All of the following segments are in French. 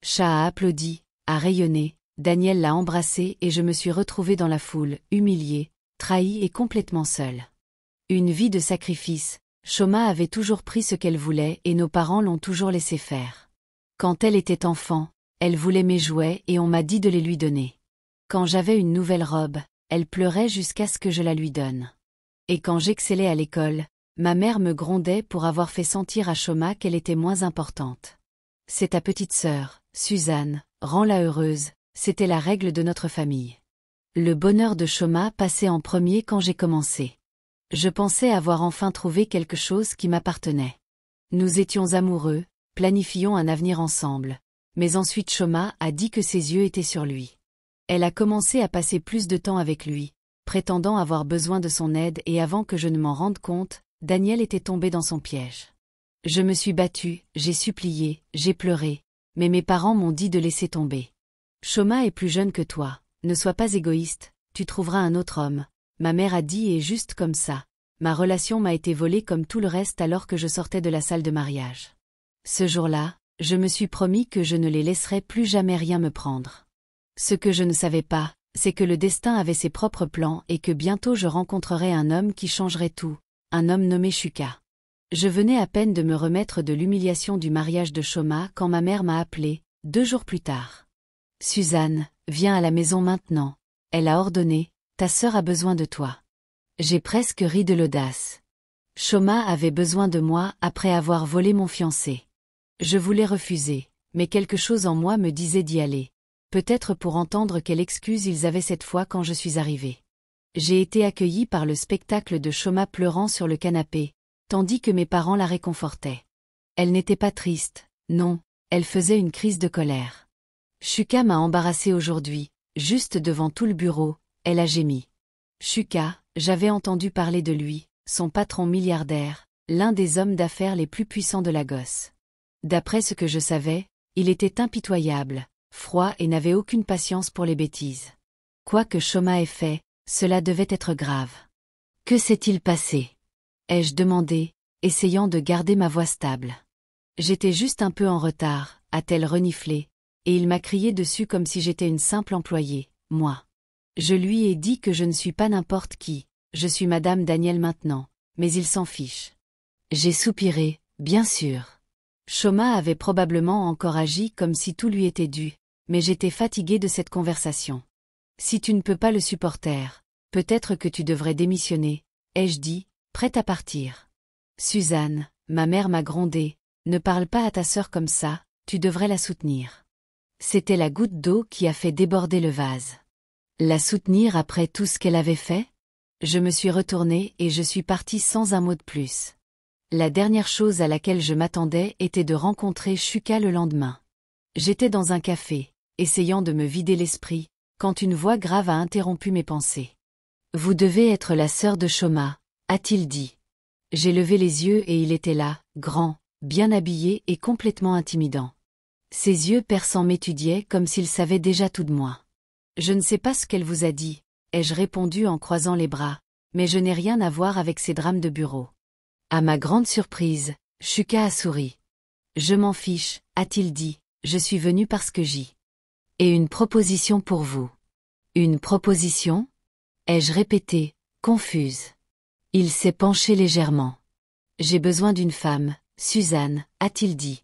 Cha a applaudi, a rayonné, Daniel l'a embrassé et je me suis retrouvée dans la foule, humiliée, trahie et complètement seule. Une vie de sacrifice, Shoma avait toujours pris ce qu'elle voulait et nos parents l'ont toujours laissé faire. Quand elle était enfant, elle voulait mes jouets et on m'a dit de les lui donner. Quand j'avais une nouvelle robe, elle pleurait jusqu'à ce que je la lui donne. Et quand j'excellais à l'école, ma mère me grondait pour avoir fait sentir à Shoma qu'elle était moins importante. C'est ta petite sœur, Suzanne, rends-la heureuse, c'était la règle de notre famille. Le bonheur de Shoma passait en premier quand j'ai commencé. Je pensais avoir enfin trouvé quelque chose qui m'appartenait. Nous étions amoureux, planifions un avenir ensemble. Mais ensuite Shoma a dit que ses yeux étaient sur lui. Elle a commencé à passer plus de temps avec lui, prétendant avoir besoin de son aide et avant que je ne m'en rende compte, Daniel était tombé dans son piège. Je me suis battue, j'ai supplié, j'ai pleuré, mais mes parents m'ont dit de laisser tomber. Shoma est plus jeune que toi, ne sois pas égoïste, tu trouveras un autre homme. Ma mère a dit et juste comme ça, ma relation m'a été volée comme tout le reste alors que je sortais de la salle de mariage. Ce jour-là, je me suis promis que je ne les laisserais plus jamais rien me prendre. Ce que je ne savais pas, c'est que le destin avait ses propres plans et que bientôt je rencontrerais un homme qui changerait tout, un homme nommé Shuka. Je venais à peine de me remettre de l'humiliation du mariage de Shoma quand ma mère m'a appelé, 2 jours plus tard. « Suzanne, viens à la maison maintenant. » Elle a ordonné, « Ta sœur a besoin de toi. » J'ai presque ri de l'audace. Shoma avait besoin de moi après avoir volé mon fiancé. Je voulais refuser, mais quelque chose en moi me disait d'y aller. Peut-être pour entendre quelle excuse ils avaient cette fois quand je suis arrivée. J'ai été accueillie par le spectacle de Shoma pleurant sur le canapé, tandis que mes parents la réconfortaient. Elle n'était pas triste, non, elle faisait une crise de colère. Shuka m'a embarrassée aujourd'hui, juste devant tout le bureau, elle a gémi. Shuka, j'avais entendu parler de lui, son patron milliardaire, l'un des hommes d'affaires les plus puissants de Lagos. D'après ce que je savais, il était impitoyable, froid et n'avait aucune patience pour les bêtises. Quoi que Shoma ait fait, cela devait être grave. Que s'est-il passé? Ai-je demandé, essayant de garder ma voix stable. J'étais juste un peu en retard, a-t-elle reniflé, et il m'a crié dessus comme si j'étais une simple employée, moi. Je lui ai dit que je ne suis pas n'importe qui, je suis Madame Daniel maintenant, mais il s'en fiche. J'ai soupiré, bien sûr. Shoma avait probablement encore agi comme si tout lui était dû, mais j'étais fatiguée de cette conversation. Si tu ne peux pas le supporter, peut-être que tu devrais démissionner, ai-je dit, prête à partir. Suzanne, ma mère m'a grondée, ne parle pas à ta sœur comme ça, tu devrais la soutenir. C'était la goutte d'eau qui a fait déborder le vase. La soutenir après tout ce qu'elle avait fait? Je me suis retournée et je suis partie sans un mot de plus. La dernière chose à laquelle je m'attendais était de rencontrer Shuka le lendemain. J'étais dans un café, essayant de me vider l'esprit, quand une voix grave a interrompu mes pensées. « Vous devez être la sœur de Shoma », a-t-il dit. J'ai levé les yeux et il était là, grand, bien habillé et complètement intimidant. Ses yeux perçants m'étudiaient comme s'il savait déjà tout de moi. « Je ne sais pas ce qu'elle vous a dit », ai-je répondu en croisant les bras, mais je n'ai rien à voir avec ces drames de bureau. À ma grande surprise, Shuka a souri. « Je m'en fiche, a-t-il dit, je suis venu parce que j'y. Et une proposition pour vous. » « Une proposition ?» ai-je répété, confuse. Il s'est penché légèrement. « J'ai besoin d'une femme, Suzanne, a-t-il dit.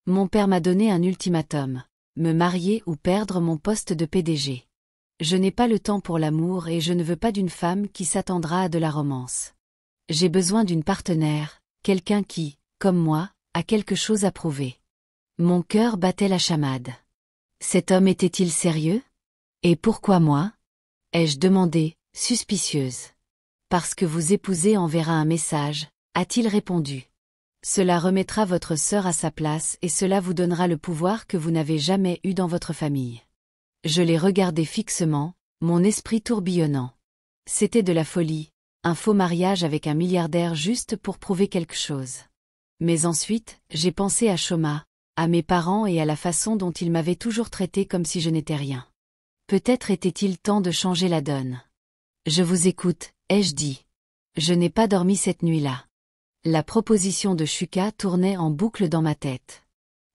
Mon père m'a donné un ultimatum, me marier ou perdre mon poste de PDG. Je n'ai pas le temps pour l'amour et je ne veux pas d'une femme qui s'attendra à de la romance. J'ai besoin d'une partenaire, quelqu'un qui, comme moi, a quelque chose à prouver. » Mon cœur battait la chamade. Cet homme était-il sérieux? Et pourquoi moi? Ai-je demandé, suspicieuse. Parce que vous épousez enverra un message, a-t-il répondu. Cela remettra votre sœur à sa place et cela vous donnera le pouvoir que vous n'avez jamais eu dans votre famille. Je l'ai regardé fixement, mon esprit tourbillonnant. C'était de la folie, un faux mariage avec un milliardaire juste pour prouver quelque chose. Mais ensuite, j'ai pensé à Shoma, à mes parents et à la façon dont ils m'avaient toujours traité comme si je n'étais rien. Peut-être était-il temps de changer la donne. Je vous écoute, ai-je dit. Je n'ai pas dormi cette nuit-là. La proposition de Shuka tournait en boucle dans ma tête.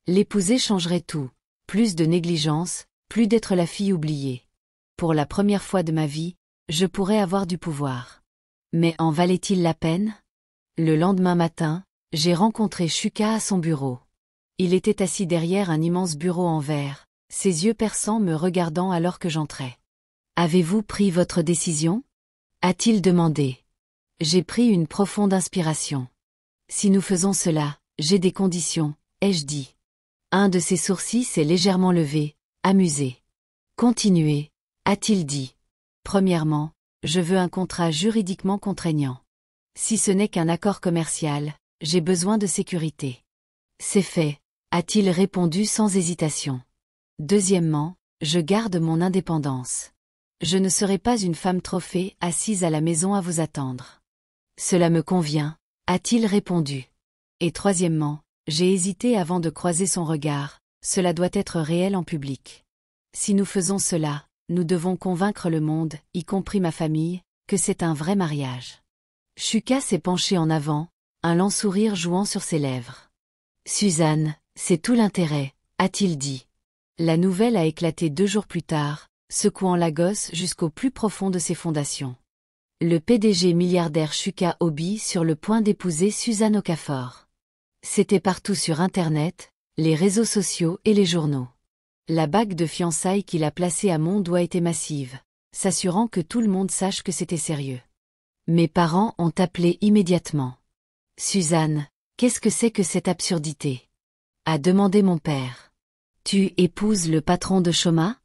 L'épouser changerait tout. Plus de négligence, plus d'être la fille oubliée. Pour la première fois de ma vie, je pourrais avoir du pouvoir. Mais en valait-il la peine? Le lendemain matin, j'ai rencontré Shuka à son bureau. Il était assis derrière un immense bureau en verre, ses yeux perçants me regardant alors que j'entrais. « Avez-vous pris votre décision ?» a-t-il demandé. J'ai pris une profonde inspiration. « Si nous faisons cela, j'ai des conditions, ai-je dit. » Un de ses sourcils s'est légèrement levé, amusé. « Continuez, » a-t-il dit. « Premièrement, je veux un contrat juridiquement contraignant. Si ce n'est qu'un accord commercial, j'ai besoin de sécurité. »« C'est fait, » a-t-il répondu sans hésitation. « Deuxièmement, je garde mon indépendance. Je ne serai pas une femme trophée assise à la maison à vous attendre. »« Cela me convient, » a-t-il répondu. « Et troisièmement, j'ai hésité avant de croiser son regard, cela doit être réel en public. Si nous faisons cela, nous devons convaincre le monde, y compris ma famille, que c'est un vrai mariage. » Shuka s'est penché en avant, un lent sourire jouant sur ses lèvres. « Suzanne, c'est tout l'intérêt, » a-t-il dit. La nouvelle a éclaté 2 jours plus tard, secouant Lagos jusqu'au plus profond de ses fondations. Le PDG milliardaire Shuka Obi sur le point d'épouser Suzanne Okafor. C'était partout sur Internet, les réseaux sociaux et les journaux. La bague de fiançailles qu'il a placée à mon doigt était massive, s'assurant que tout le monde sache que c'était sérieux. Mes parents ont appelé immédiatement. « Suzanne, qu'est-ce que c'est que cette absurdité ?» a demandé mon père. « Tu épouses le patron de Shoma ?»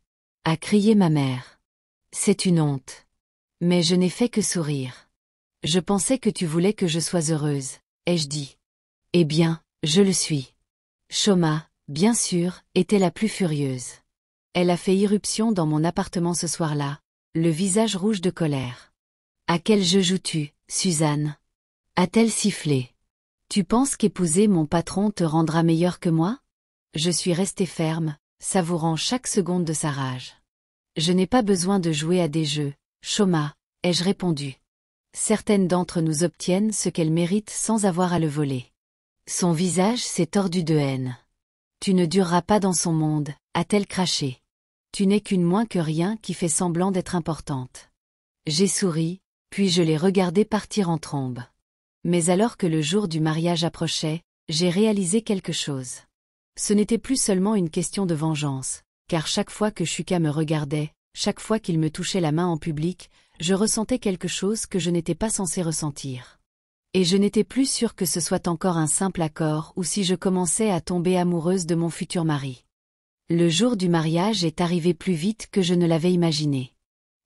a crié ma mère. « C'est une honte. » Mais je n'ai fait que sourire. « Je pensais que tu voulais que je sois heureuse, » ai-je dit. « Eh bien, je le suis. » Shoma, bien sûr, était la plus furieuse. Elle a fait irruption dans mon appartement ce soir-là, le visage rouge de colère. « À quel jeu joues-tu, Suzanne ?» a-t-elle sifflé. « Tu penses qu'épouser mon patron te rendra meilleur que moi ?» Je suis restée ferme, savourant chaque seconde de sa rage. « Je n'ai pas besoin de jouer à des jeux, Shoma, » ai-je répondu. « Certaines d'entre nous obtiennent ce qu'elles méritent sans avoir à le voler. » Son visage s'est tordu de haine. « Tu ne dureras pas dans son monde, » a-t-elle craché. « Tu n'es qu'une moins que rien qui fait semblant d'être importante. » J'ai souri, puis je l'ai regardé partir en trombe. Mais alors que le jour du mariage approchait, j'ai réalisé quelque chose. Ce n'était plus seulement une question de vengeance, car chaque fois que Shuka me regardait, chaque fois qu'il me touchait la main en public, je ressentais quelque chose que je n'étais pas censée ressentir. Et je n'étais plus sûre que ce soit encore un simple accord ou si je commençais à tomber amoureuse de mon futur mari. Le jour du mariage est arrivé plus vite que je ne l'avais imaginé.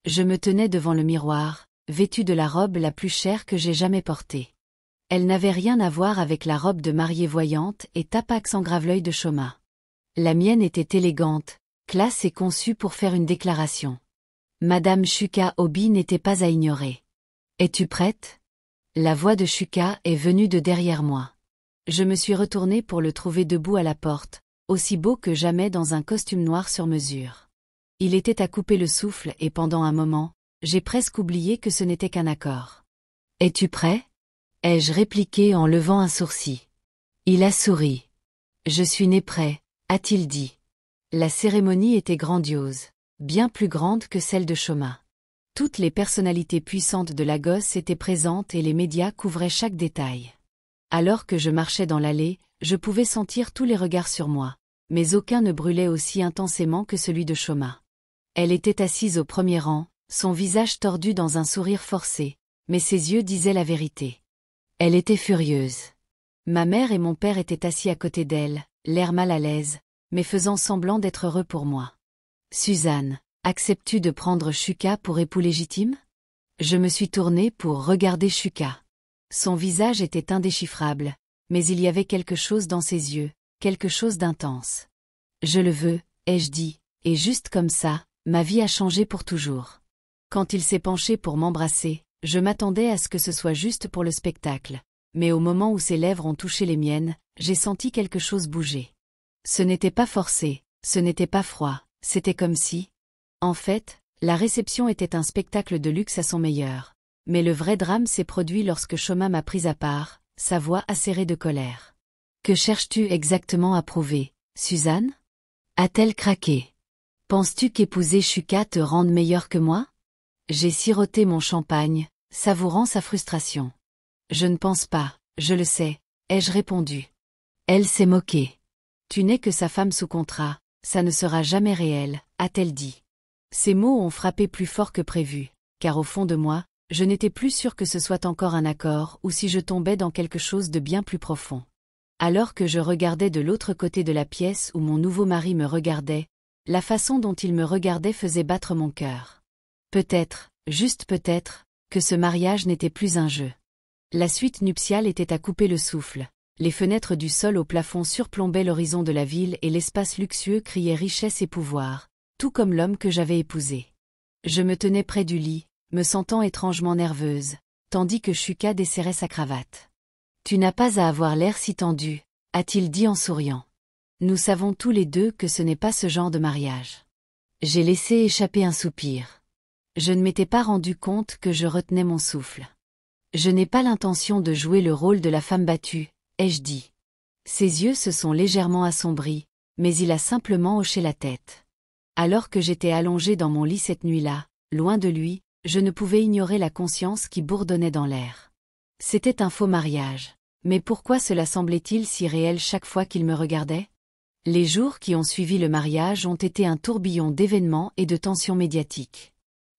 Je me tenais devant le miroir, vêtue de la robe la plus chère que j'ai jamais portée. Elle n'avait rien à voir avec la robe de mariée voyante et tapax en graveleuil de Shoma. La mienne était élégante, classe et conçue pour faire une déclaration. Madame Shuka Obi n'était pas à ignorer. « Es-tu prête ?» La voix de Shuka est venue de derrière moi. Je me suis retournée pour le trouver debout à la porte, aussi beau que jamais dans un costume noir sur mesure. Il était à couper le souffle et pendant un moment, j'ai presque oublié que ce n'était qu'un accord. « Es-tu prêt ?» ai-je répliqué en levant un sourcil. Il a souri. « Je suis né prêt, » a-t-il dit. La cérémonie était grandiose, bien plus grande que celle de Shoma. Toutes les personnalités puissantes de Lagos étaient présentes et les médias couvraient chaque détail. Alors que je marchais dans l'allée, je pouvais sentir tous les regards sur moi, mais aucun ne brûlait aussi intensément que celui de Shoma. Elle était assise au premier rang, son visage tordu dans un sourire forcé, mais ses yeux disaient la vérité. Elle était furieuse. Ma mère et mon père étaient assis à côté d'elle, l'air mal à l'aise, mais faisant semblant d'être heureux pour moi. « Suzanne, acceptes-tu de prendre Shuka pour époux légitime ?» Je me suis tournée pour regarder Shuka. Son visage était indéchiffrable, mais il y avait quelque chose dans ses yeux, quelque chose d'intense. « Je le veux, » ai-je dit, et juste comme ça, ma vie a changé pour toujours. Quand il s'est penché pour m'embrasser, je m'attendais à ce que ce soit juste pour le spectacle, mais au moment où ses lèvres ont touché les miennes, j'ai senti quelque chose bouger. Ce n'était pas forcé, ce n'était pas froid, c'était comme si... En fait, la réception était un spectacle de luxe à son meilleur, mais le vrai drame s'est produit lorsque Shoma m'a prise à part, sa voix acérée de colère. « Que cherches-tu exactement à prouver, Suzanne ?» A-t-elle craqué? Penses-tu qu'épouser Shuka te rende meilleur que moi? J'ai siroté mon champagne, savourant sa frustration. Je ne pense pas, je le sais, ai-je répondu. Elle s'est moquée. Tu n'es que sa femme sous contrat, ça ne sera jamais réel, a-t-elle dit. Ces mots ont frappé plus fort que prévu, car au fond de moi, je n'étais plus sûr que ce soit encore un accord ou si je tombais dans quelque chose de bien plus profond. Alors que je regardais de l'autre côté de la pièce où mon nouveau mari me regardait, la façon dont il me regardait faisait battre mon cœur. Peut-être, juste peut-être, que ce mariage n'était plus un jeu. La suite nuptiale était à couper le souffle. Les fenêtres du sol au plafond surplombaient l'horizon de la ville et l'espace luxueux criait richesse et pouvoir, tout comme l'homme que j'avais épousé. Je me tenais près du lit, me sentant étrangement nerveuse, tandis que Shuka desserrait sa cravate. « Tu n'as pas à avoir l'air si tendu, a-t-il dit en souriant. Nous savons tous les deux que ce n'est pas ce genre de mariage. J'ai laissé échapper un soupir. Je ne m'étais pas rendu compte que je retenais mon souffle. Je n'ai pas l'intention de jouer le rôle de la femme battue, ai-je dit. Ses yeux se sont légèrement assombris, mais il a simplement hoché la tête. Alors que j'étais allongée dans mon lit cette nuit-là, loin de lui, je ne pouvais ignorer la conscience qui bourdonnait dans l'air. C'était un faux mariage. Mais pourquoi cela semblait-il si réel chaque fois qu'il me regardait? Les jours qui ont suivi le mariage ont été un tourbillon d'événements et de tensions médiatiques.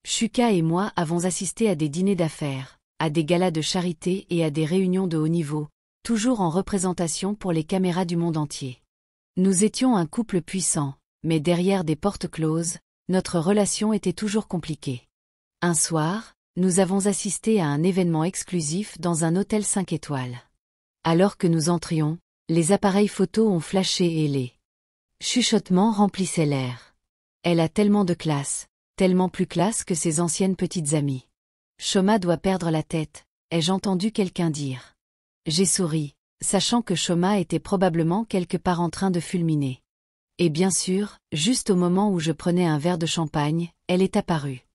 Shuka et moi avons assisté à des dîners d'affaires, à des galas de charité et à des réunions de haut niveau, toujours en représentation pour les caméras du monde entier. Nous étions un couple puissant, mais derrière des portes closes, notre relation était toujours compliquée. Un soir, nous avons assisté à un événement exclusif dans un hôtel 5 étoiles. Alors que nous entrions, les appareils photos ont flashé et les chuchotements remplissaient l'air. Elle a tellement de classe, tellement plus classe que ses anciennes petites amies. Shoma doit perdre la tête, ai-je entendu quelqu'un dire. J'ai souri, sachant que Shoma était probablement quelque part en train de fulminer. Et bien sûr, juste au moment où je prenais un verre de champagne, elle est apparue.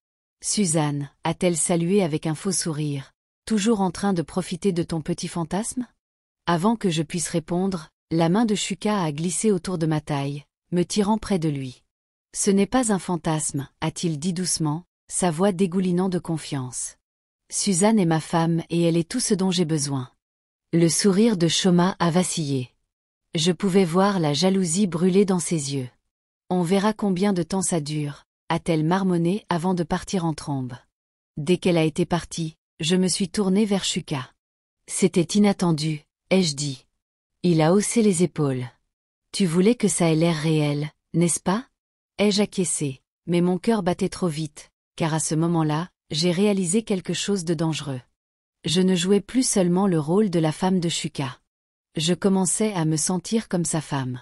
Suzanne, a-t-elle salué avec un faux sourire, toujours en train de profiter de ton petit fantasme? Avant que je puisse répondre, la main de Shuka a glissé autour de ma taille, me tirant près de lui. Ce n'est pas un fantasme, a-t-il dit doucement, sa voix dégoulinant de confiance. Suzanne est ma femme et elle est tout ce dont j'ai besoin. Le sourire de Shoma a vacillé. Je pouvais voir la jalousie brûler dans ses yeux. On verra combien de temps ça dure, a-t-elle marmonné avant de partir en trombe. Dès qu'elle a été partie, je me suis tournée vers Shuka. C'était inattendu, ai-je dit. Il a haussé les épaules. Tu voulais que ça ait l'air réel, n'est-ce pas? Ai-je acquiescé, mais mon cœur battait trop vite, car à ce moment-là, j'ai réalisé quelque chose de dangereux. Je ne jouais plus seulement le rôle de la femme de Shuka. Je commençais à me sentir comme sa femme.